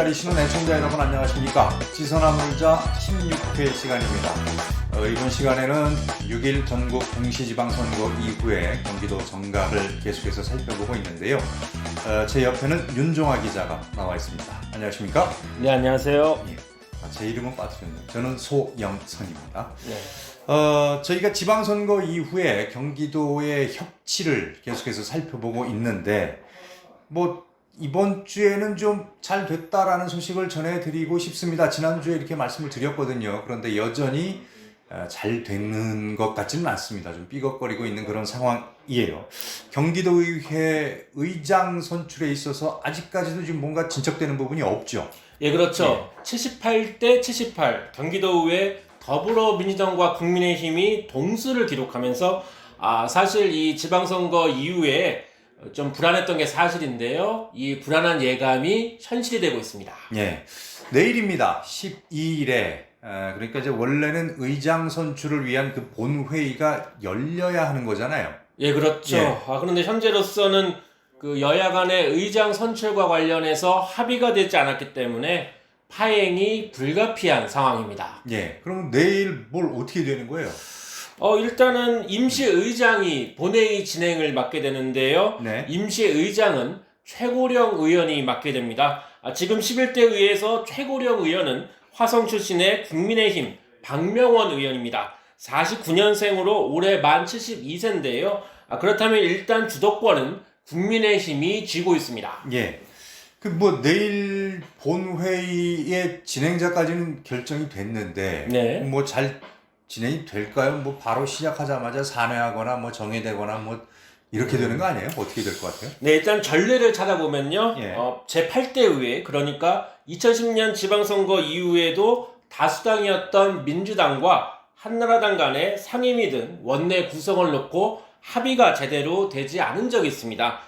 기다리시는 애청자 여러분 안녕하십니까? 지선아 물자 16회 시간입니다. 이번 시간에는 6일 전국 동시지방선거 이후에 경기도 정가를 계속해서 살펴보고 있는데요. 제 옆에는 윤종아 기자가 나와 있습니다. 안녕하십니까? 네, 안녕하세요. 예. 제 이름은 빠뜨렸네요. 저는 소영선입니다. 네. 저희가 지방선거 이후에 경기도의 혁치를 계속해서 살펴보고 있는데 이번 주에는 좀 잘 됐다라는 소식을 전해드리고 싶습니다. 지난주에 이렇게 말씀을 드렸거든요. 그런데 여전히 잘 되는 것 같지는 않습니다. 좀 삐걱거리고 있는 그런 상황이에요. 경기도의회 의장 선출에 있어서 아직까지도 지금 뭔가 진척되는 부분이 없죠. 예, 그렇죠. 78대 78 경기도의회 더불어민주당과 국민의힘이 동수를 기록하면서 사실 이 지방선거 이후에 좀 불안했던 게 사실인데요. 이 불안한 예감이 현실이 되고 있습니다. 예, 내일입니다. 12일에 그러니까 이제 원래는 의장 선출을 위한 그 본회의가 열려야 하는 거잖아요. 예, 그렇죠. 예. 그런데 현재로서는 그 여야 간의 의장 선출과 관련해서 합의가 되지 않았기 때문에 파행이 불가피한 상황입니다. 예, 그럼 내일 뭘 어떻게 되는 거예요? 일단은 임시의장이 본회의 진행을 맡게 되는데요. 네. 임시의장은 최고령 의원이 맡게 됩니다. 지금 11대 의회에서 최고령 의원은 화성 출신의 국민의힘 박명원 의원입니다. 49년생으로 올해 만 72세인데요. 그렇다면 일단 주도권은 국민의힘이 쥐고 있습니다. 예. 내일 본회의의 진행자까지는 결정이 됐는데, 네. 잘 진행이 될까요? 바로 시작하자마자 산회하거나 정회되거나 이렇게 되는 거 아니에요? 어떻게 될 것 같아요? 네, 일단 전례를 찾아보면요. 예. 제8대 의회, 그러니까 2010년 지방선거 이후에도 다수당이었던 민주당과 한나라당 간의 상임위 등 원내 구성을 놓고 합의가 제대로 되지 않은 적이 있습니다.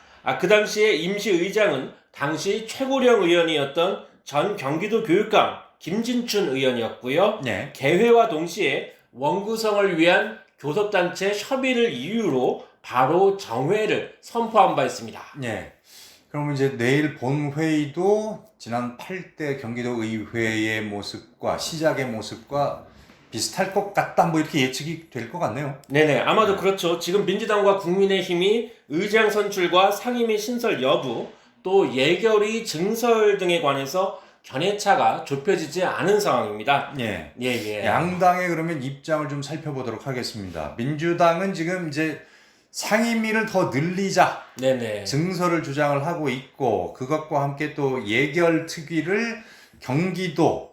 그 당시에 임시의장은 당시 최고령 의원이었던 전 경기도 교육감 김진춘 의원이었고요. 네. 개회와 동시에 원구성을 위한 교섭단체 협의를 이유로 바로 정회를 선포한 바 있습니다. 예. 그러면 이제 내일 본회의도 지난 8대 경기도 의회의 모습과 시작의 모습과 비슷할 것 같다. 이렇게 예측이 될 것 같네요. 네네, 아마도 그렇죠. 지금 민주당과 국민의힘이 의장 선출과 상임위 신설 여부, 또 예결위 증설 등에 관해서 견해차가 좁혀지지 않은 상황입니다. 예. 예. 양당의 그러면 입장을 좀 살펴보도록 하겠습니다. 민주당은 지금 이제 상임위를 더 늘리자. 네네. 증설을 주장을 하고 있고, 그것과 함께 또 예결특위를 경기도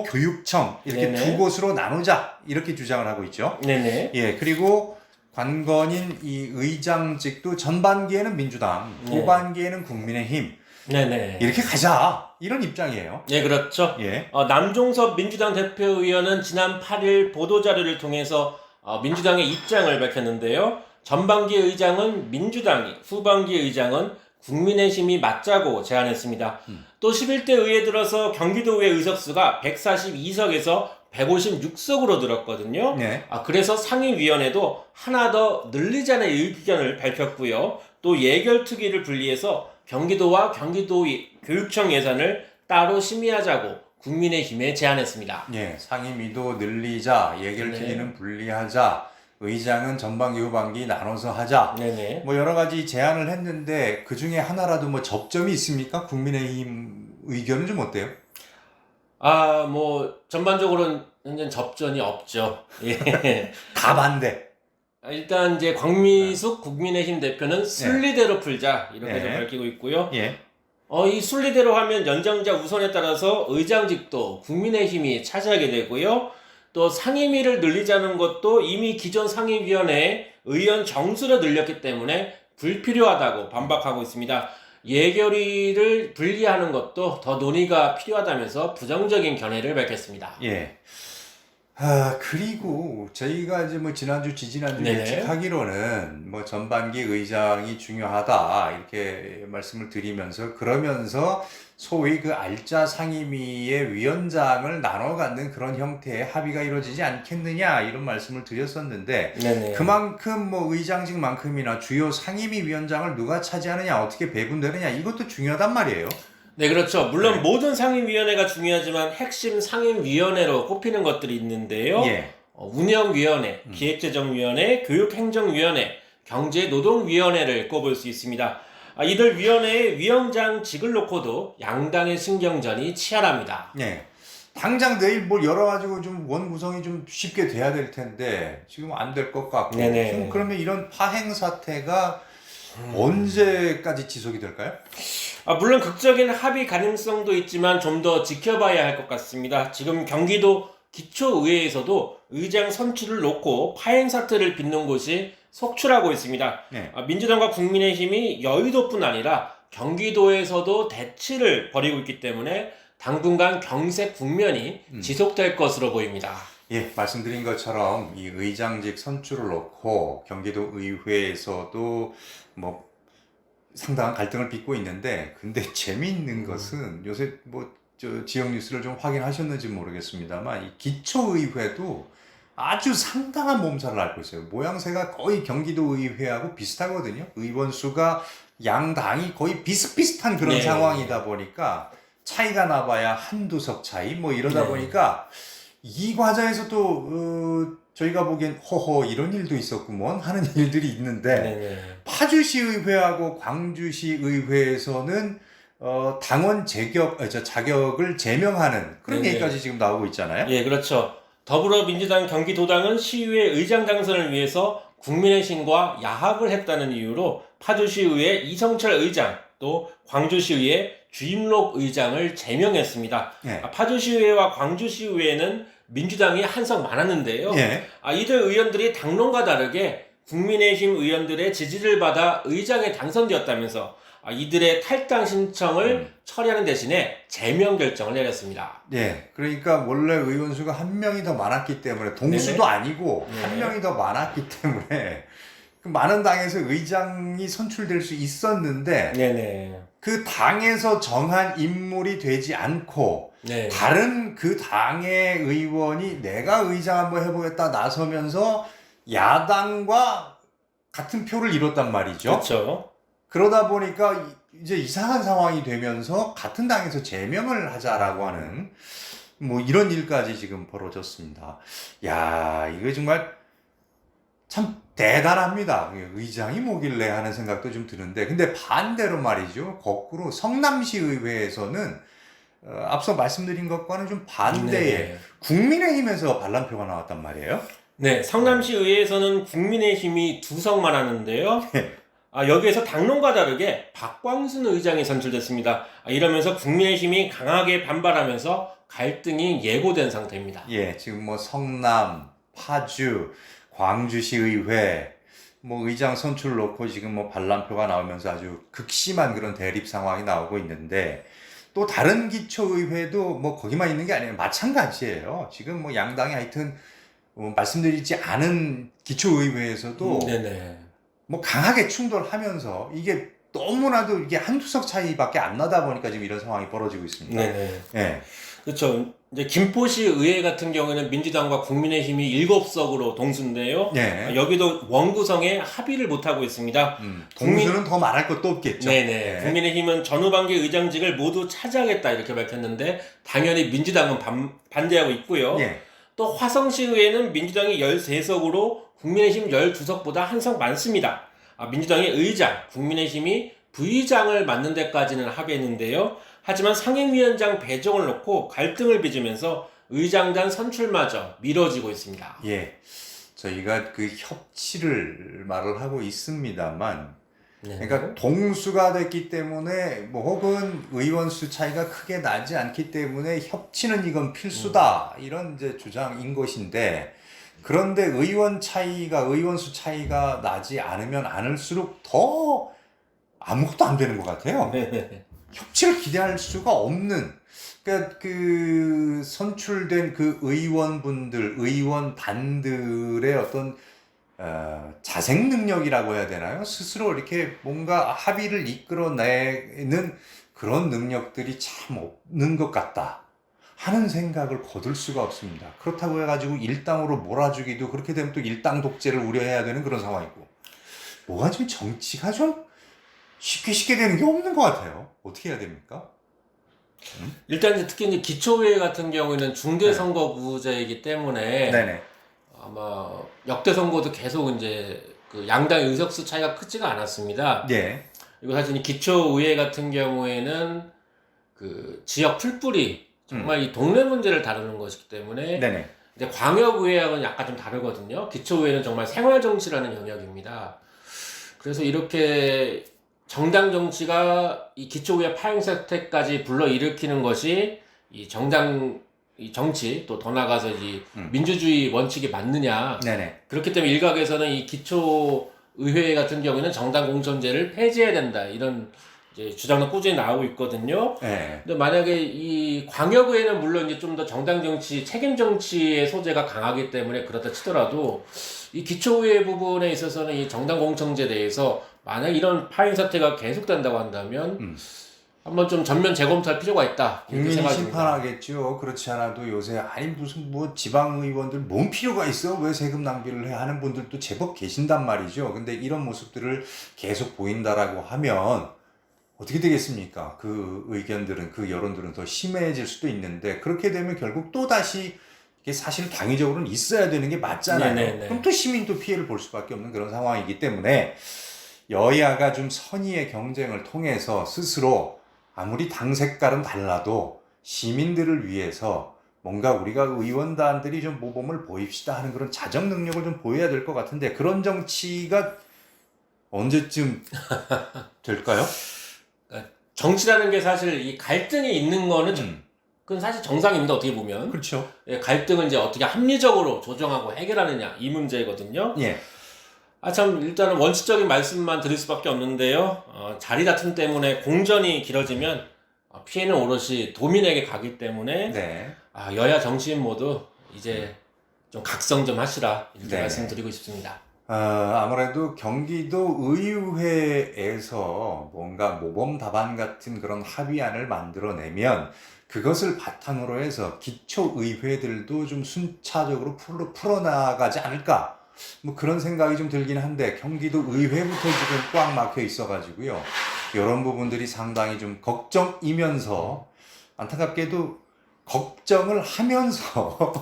교육청 이렇게 네네. 두 곳으로 나누자 이렇게 주장을 하고 있죠. 네네. 예, 그리고 관건인 이 의장직도 전반기에는 민주당, 후반기에는 국민의힘 네네. 이렇게 가자 이런 입장이에요. 예, 그렇죠. 예. 남종섭 민주당 대표의원은 지난 8일 보도자료를 통해서 민주당의 입장을 밝혔는데요. 전반기 의장은 민주당이, 후반기 의장은 국민의힘이 맞자고 제안했습니다. 또 11대 의회 들어서 경기도의회 의석수가 142석에서 156석으로 늘었거든요. 네. 그래서 상임위원회도 하나 더 늘리자는 의견을 밝혔고요. 또 예결특위를 분리해서 경기도와 경기도 교육청 예산을 따로 심의하자고 국민의힘에 제안했습니다. 예, 상임위도 늘리자, 예결특위는 분리하자, 의장은 전반기 후반기 나눠서 하자. 네네. 여러 가지 제안을 했는데 그 중에 하나라도 접점이 있습니까? 국민의힘 의견은 좀 어때요? 전반적으로는 현재 접전이 없죠. 예. 가반대. 일단 이제 광미숙 국민의힘 대표는 순리대로 풀자 이렇게 좀 밝히고 있고요. 예. 이 순리대로 하면 연장자 우선에 따라서 의장직도 국민의힘이 차지하게 되고요. 또 상임위를 늘리자는 것도 이미 기존 상임위원회에 의원 정수를 늘렸기 때문에 불필요하다고 반박하고 있습니다. 예결위를 분리하는 것도 더 논의가 필요하다면서 부정적인 견해를 밝혔습니다. 예. 그리고 저희가 이제 지난주, 지지난주 네네. 예측하기로는 전반기 의장이 중요하다 이렇게 말씀을 드리면서 그러면서 소위 그 알짜 상임위의 위원장을 나눠 갖는 그런 형태의 합의가 이루어지지 않겠느냐 이런 말씀을 드렸었는데 네네. 그만큼 의장직만큼이나 주요 상임위 위원장을 누가 차지하느냐 어떻게 배분되느냐 이것도 중요하단 말이에요. 네, 그렇죠. 물론 네. 모든 상임위원회가 중요하지만 핵심 상임위원회로 꼽히는 것들이 있는데요. 예. 운영위원회, 기획재정위원회, 교육행정위원회, 경제노동위원회를 꼽을 수 있습니다. 이들 위원회의 위원장직을 놓고도 양당의 신경전이 치열합니다. 예. 당장 내일 뭘 열어가지고 좀 원 구성이 좀 쉽게 돼야 될 텐데 지금 안 될 것 같고. 네네. 지금 그러면 이런 파행 사태가 언제까지 지속이 될까요? 물론 극적인 합의 가능성도 있지만 좀 더 지켜봐야 할 것 같습니다. 지금 경기도 기초의회에서도 의장 선출을 놓고 파행 사태를 빚는 곳이 속출하고 있습니다. 네. 민주당과 국민의힘이 여의도뿐 아니라 경기도에서도 대치를 벌이고 있기 때문에 당분간 경색 국면이 지속될 것으로 보입니다. 예, 말씀드린 것처럼 이 의장직 선출을 놓고 경기도 의회에서도 뭐 상당한 갈등을 빚고 있는데, 근데 재미있는 것은 요새 뭐 지역 뉴스를 좀 확인하셨는지 모르겠습니다만 이 기초의회도 아주 상당한 몸살을 앓고 있어요. 모양새가 거의 경기도 의회하고 비슷하거든요. 의원 수가 양당이 거의 비슷비슷한 그런 네. 상황이다 보니까 차이가 나봐야 한두 석 차이 뭐 이러다 네. 보니까 이 과정에서 또 저희가 보기엔 허허 이런 일도 있었구먼 하는 일들이 있는데, 네네. 파주시의회하고 광주시의회에서는 당원 자격을 제명하는 그런 네네. 얘기까지 지금 나오고 있잖아요. 예, 그렇죠. 더불어민주당 경기도당은 시의회 의장 당선을 위해서 국민의힘과 야합을 했다는 이유로 파주시의회 이성철 의장, 또 광주시의회 주임록 의장을 제명했습니다. 예. 파주시의회와 광주시의회는 민주당이 한석 많았는데요. 예. 이들 의원들이 당론과 다르게 국민의힘 의원들의 지지를 받아 의장에 당선되었다면서 이들의 탈당 신청을 처리하는 대신에 제명 결정을 내렸습니다. 예. 그러니까 원래 의원 수가 한 명이 더 많았기 때문에, 동수도 아니고 네. 한 명이 더 많았기 때문에 그 많은 당에서 의장이 선출될 수 있었는데, 네네. 그 당에서 정한 인물이 되지 않고 네. 다른 그 당의 의원이 내가 의장 한번 해보겠다 나서면서 야당과 같은 표를 이뤘단 말이죠. 그렇죠. 그러다 보니까 이제 이상한 상황이 되면서 같은 당에서 제명을 하자라고 하는 뭐 이런 일까지 지금 벌어졌습니다. 야, 이거 정말 참 대단합니다. 의장이 뭐길래 하는 생각도 좀 드는데, 근데 반대로 말이죠. 거꾸로 성남시 의회에서는 앞서 말씀드린 것과는 좀 반대의 네. 국민의힘에서 반란표가 나왔단 말이에요. 네, 성남시 의회에서는 국민의힘이 2석만 하는데요. 여기에서 당론과 다르게 박광순 의장이 선출됐습니다. 이러면서 국민의힘이 강하게 반발하면서 갈등이 예고된 상태입니다. 예, 지금 뭐 성남, 파주, 광주시의회 뭐 의장 선출을 놓고 지금 뭐 반란표가 나오면서 아주 극심한 그런 대립 상황이 나오고 있는데, 또 다른 기초의회도 뭐 거기만 있는 게 아니에요. 마찬가지예요. 지금 뭐 양당이 하여튼 말씀드리지 않은 기초의회에서도 네네. 뭐 강하게 충돌하면서 이게 너무나도 이게 한두 석 차이밖에 안 나다 보니까 지금 이런 상황이 벌어지고 있습니다. 네네. 예. 그렇죠. 이제 김포시 의회 같은 경우에는 민주당과 국민의힘이 7석으로 동수인데요. 예. 여기도 원구성에 합의를 못하고 있습니다. 동수는 더 말할 것도 없겠죠. 네네. 예. 국민의힘은 전후반기 의장직을 모두 차지하겠다 이렇게 밝혔는데 당연히 민주당은 반대하고 있고요. 예. 또 화성시의회는 민주당이 13석으로 국민의힘 12석보다 한 석 많습니다. 민주당의 의장, 국민의힘이 부의장을 맡는 데까지는 합의했는데요. 하지만 상임위원장 배정을 놓고 갈등을 빚으면서 의장단 선출마저 미뤄지고 있습니다. 예. 저희가 그 협치를 말을 하고 있습니다만, 네. 그러니까 동수가 됐기 때문에 뭐 혹은 의원 수 차이가 크게 나지 않기 때문에 협치는 이건 필수다, 이런 이제 주장인 것인데, 그런데 의원 수 차이가 나지 않으면 않을수록 더 아무것도 안 되는 것 같아요. 네네. 협치를 기대할 수가 없는, 그러니까 그 선출된 그 의원단들의 어떤 자생 능력이라고 해야 되나요? 스스로 이렇게 뭔가 합의를 이끌어내는 그런 능력들이 참 없는 것 같다 하는 생각을 거둘 수가 없습니다. 그렇다고 해가지고 일당으로 몰아주기도, 그렇게 되면 또 일당 독재를 우려해야 되는 그런 상황이고, 뭐가 좀 정치가 좀 쉽게 되는 게 없는 것 같아요. 어떻게 해야 됩니까? 일단 이제 특히 이제 기초의회 같은 경우에는 중대선거구제이기 때문에 네네. 아마 역대 선거도 계속 이제 그 양당 의석수 차이가 크지가 않았습니다. 예. 그리고 사실 이 기초의회 같은 경우에는 그 지역 풀뿌리 정말 이 동네 문제를 다루는 것이기 때문에 네네. 이제 광역의회하고는 약간 좀 다르거든요. 기초의회는 정말 생활정치라는 영역입니다. 그래서 이렇게 정당 정치가 이 기초의회 파행 사태까지 불러일으키는 것이 이 정당 이 정치 또 더 나아가서 이 민주주의 원칙이 맞느냐. 네네. 그렇기 때문에 일각에서는 이 기초의회 같은 경우에는 정당 공천제를 폐지해야 된다. 이런 이제 주장도 꾸준히 나오고 있거든요. 네. 근데 만약에 이 광역의회는 물론 이제 좀 더 정당 정치, 책임 정치의 소재가 강하기 때문에 그렇다 치더라도 이 기초의회 부분에 있어서는 이 정당 공천제에 대해서 만약 이런 파행 사태가 계속된다고 한다면 한번 좀 전면 재검토할 필요가 있다. 이렇게 국민이 생각이 심판하겠죠. 그렇지 않아도 요새 아니 무슨 뭐 지방의원들 뭔 필요가 있어? 왜 세금 낭비를 해? 하는 분들도 제법 계신단 말이죠. 근데 이런 모습들을 계속 보인다라고 하면 어떻게 되겠습니까? 그 의견들은, 그 여론들은 더 심해질 수도 있는데, 그렇게 되면 결국 또 다시 이게 사실 당위적으로는 있어야 되는 게 맞잖아요. 네네네. 그럼 또 시민도 피해를 볼 수밖에 없는 그런 상황이기 때문에 여야가 좀 선의의 경쟁을 통해서 스스로 아무리 당 색깔은 달라도 시민들을 위해서 뭔가 우리가 의원단들이 좀 모범을 보입시다 하는 그런 자정 능력을 좀 보여야 될 것 같은데, 그런 정치가 언제쯤 될까요? 정치라는 게 사실 이 갈등이 있는 거는 그건 사실 정상입니다. 어떻게 보면. 그렇죠. 예, 갈등은 이제 어떻게 합리적으로 조정하고 해결하느냐 이 문제거든요. 예. 참 일단은 원칙적인 말씀만 드릴 수밖에 없는데요. 자리 다툼 때문에 공전이 길어지면 피해는 오롯이 도민에게 가기 때문에 네. 여야 정치인 모두 이제 좀 각성 좀 하시라 이렇게 네네. 말씀드리고 싶습니다. 아무래도 경기도 의회에서 뭔가 모범 답안 같은 그런 합의안을 만들어내면 그것을 바탕으로 해서 기초의회들도 좀 순차적으로 풀어나가지 않을까? 뭐 그런 생각이 좀 들긴 한데, 경기도 의회부터 지금 꽉 막혀 있어가지고요. 이런 부분들이 상당히 좀 걱정이면서 안타깝게도 걱정을 하면서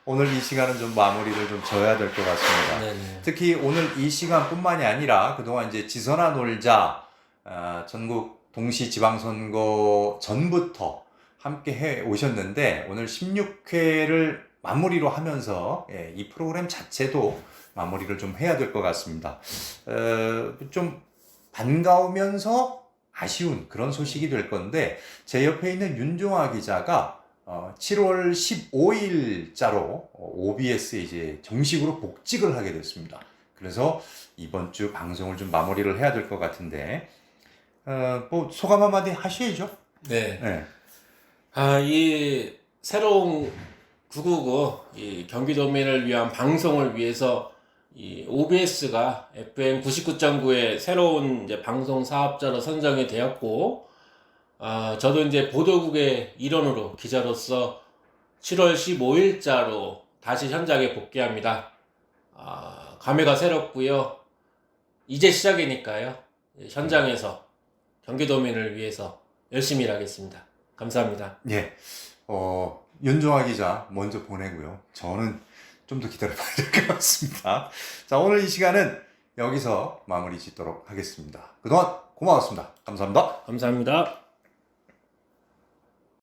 오늘 이 시간은 좀 마무리를 좀 져야 될 것 같습니다. 네네. 특히 오늘 이 시간뿐만이 아니라 그동안 이제 지선아 놀자 전국 동시 지방선거 전부터 함께 해 오셨는데, 오늘 16회를 마무리로 하면서 이 프로그램 자체도 마무리를 좀 해야 될 것 같습니다. 좀 반가우면서 아쉬운 그런 소식이 될 건데, 제 옆에 있는 윤종아 기자가 7월 15일자로 OBS에 이제 정식으로 복직을 하게 됐습니다. 그래서 이번 주 방송을 좀 마무리를 해야 될 것 같은데, 뭐 소감 한마디 하셔야죠. 네. 네. 이 새로운 999 이 경기도민을 위한 방송을 위해서 이 OBS가 FM 99.9의 새로운 이제 방송 사업자로 선정이 되었고, 저도 이제 보도국의 일원으로 기자로서 7월 15일자로 다시 현장에 복귀합니다. 감회가 새롭고요. 이제 시작이니까요. 현장에서 경기도민을 위해서 열심히 일하겠습니다. 감사합니다. 예. 윤종아 기자 먼저 보내고요. 저는 좀 더 기다려봐야 될 것 같습니다. 자, 오늘 이 시간은 여기서 마무리 짓도록 하겠습니다. 그동안 고마웠습니다. 감사합니다. 감사합니다.